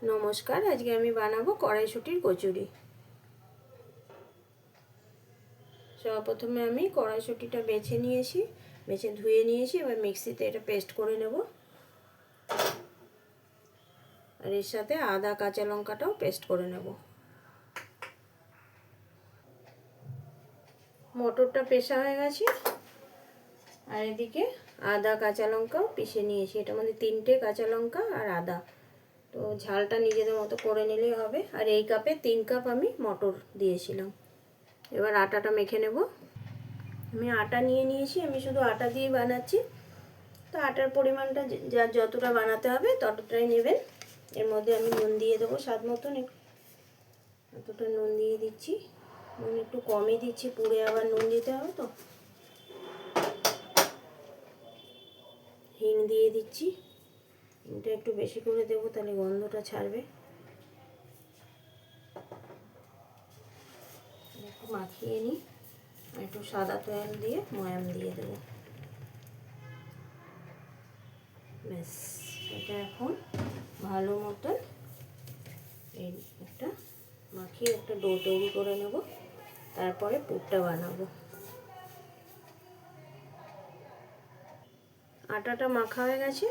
নমস্কার, আজকে আমি বানাবো কড়াইশুঁটির কচুরি। সর্বপ্রথমে আমি কড়াইশুঁটিটা বেছে ধুয়ে নিয়েছি। এবার মিক্সিতে এটা পেস্ট করে নেব। আর এর সাথে আদা কাঁচা লঙ্কাটাও পেস্ট করে নেব। মটরটা পেশা হয়ে গেছে। আর এদিকে আদা কাঁচা লঙ্কাও পিষে নিয়েছি। এটার মধ্যে 3টে কাঁচা লঙ্কা আর আদা। তো ঝালটা নিজেদের মতো করে নিলেই হবে। আর এই কাপে 3 কাপ আমি মটর দিয়েছিলাম। এবার আটাটা মেখে নেব। আমি আটা নিয়ে নিয়েছি। আমি শুধু আটা দিয়ে বানাচ্ছি। তো আটার পরিমাণটা যার যতটা বানাতে হবে ততটাই নেবেন। এর মধ্যে আমি নুন দিয়ে দেবো স্বাদ মতন। এতটা নুন দিয়ে দিচ্ছি। নুন একটু কমই দিচ্ছি, পুড়ে আবার নুন দিতে হবে তো। হিং দিয়ে দিচ্ছি। হিংটা একটু বেশি করে দেবো, তাহলে গন্ধটা ছাড়বে। একটু মাখিয়ে নিই। আর একটু সাদা তেল দিয়ে ময়াম দিয়ে দেবো। ব্যাস, এটা এখন ভালো মতন এই একটা মাখিয়ে একটা ডো তৈরি করে নেব। তারপরে পুরটা বানাবো। আটাটা মাখা হয়ে গেছে।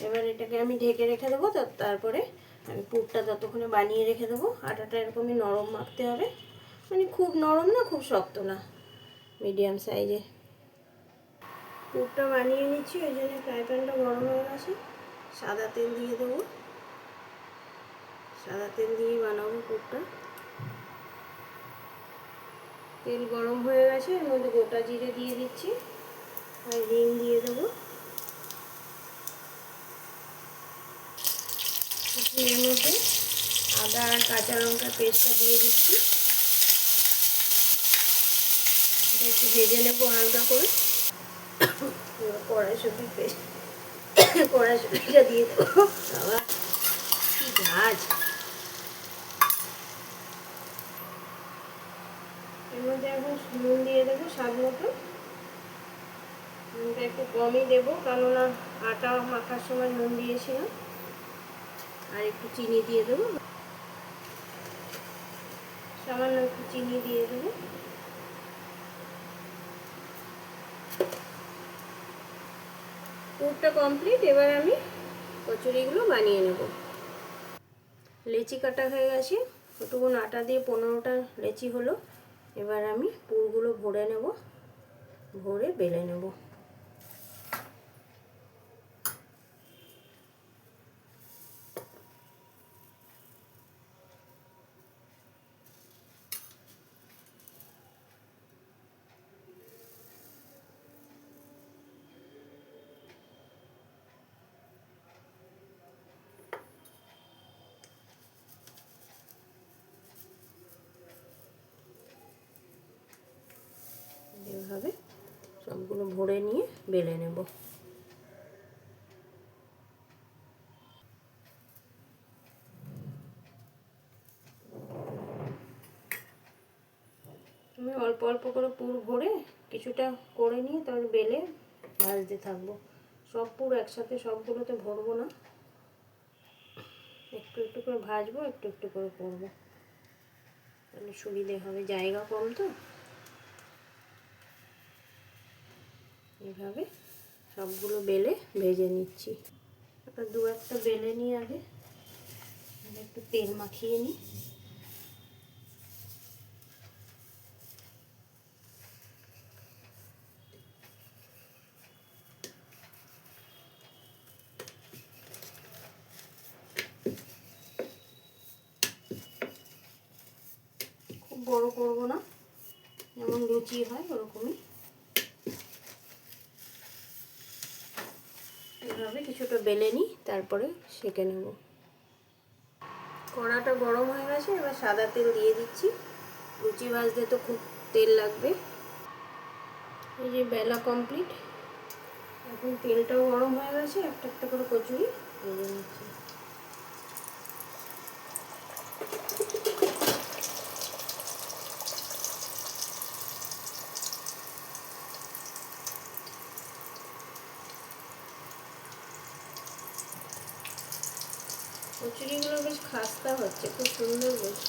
এবার এটাকে আমি ঢেকে রেখে দেবো। তারপরে আমি পুরটা ততক্ষণে বানিয়ে রেখে দেবো। আটাটা এরকমই নরম মাখতে হবে, মানে খুব নরম না খুব শক্ত না, মিডিয়াম সাইজে। পুরটা বানিয়ে নিচ্ছি, ওই জন্য ফ্রাই প্যানটা গরম হয়ে গেছে। সাদা তেল দিয়ে দেবো। সাদা তেল দিয়ে বানাবো পুরটা। তেল গরম হয়ে গেছে। এর মধ্যে গোটা জিরে দিয়ে দিচ্ছি আর হিং দিয়ে দেবো। এর মধ্যে আদা আর কাঁচা লঙ্কার পেস্টটা দিয়ে দিচ্ছি। এটা একটু ভেজে নেবো হালকা করে। কড়াইশুঁটিটা দিয়ে দেবো। বাবা কি ঝাঁজ! এর মধ্যে এখন নুন দিয়ে দেবো স্বাদ মতো। নুনটা একটু কমই দেবো, কেননা আটা মাখার সময় নুন দিয়েছিলাম। আর একটু চিনি দিয়ে দেবো, সামান্য একটু চিনি দিয়ে দেবো। পুরটা কমপ্লিট। এবার আমি কচুরিগুলো বানিয়ে নেব। লেচি কাটা হয়ে গেছে। ওটুকুন আটা দিয়ে 15টা লেচি হলো। এবার আমি পুরগুলো ভরে নেব, ভরে বেলে নেব। এভাবে সবগুলো ভরে নিয়ে বেলে নেব। আমি অল্প অল্প করে পুর ভরে কিছুটা করে নিয়ে তারপর বেলে ভাজতে থাকবো। সব পুর একসাথে সবগুলোতে ভরবো না, একটু একটু করে ভাজবো, একটু একটু করে করবো, তাহলে সুবিধে হবে, জায়গা কম তো। এইভাবে সবগুলো বেলে ভেজে নিচ্ছি। দু একটা বেলে নিয়ে আগে একটু তেল মাখিয়ে নিই। খুব বড় করব না, যেমন লুচি হয় ওরকমই। এভাবে কিছুটা বেলে নিই, তারপরে সেঁকে নেব। কড়াটা গরম হয়ে গেছে। এবার সাদা তেল দিয়ে দিচ্ছি। লুচি ভাজতে তো খুব তেল লাগবে। এই যে বেলা কমপ্লিট। এখন তেলটাও গরম হয়ে গেছে। একটা একটা করে কচুরি ভেজে নিচ্ছি। কচুরিগুলো বেশ খাস্তা হচ্ছে, খুব সুন্দর বেশ।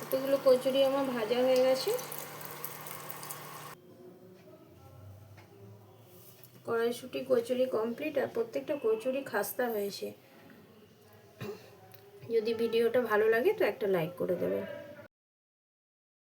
এতগুলো কচুরি আমার ভাজা হয়ে গেছে। কড়াইশুঁটি কচুরি কমপ্লিট, আর প্রত্যেকটা কচুরি খাস্তা হয়েছে। যদি ভিডিওটা ভালো লাগে তো একটা লাইক করে দেবেন।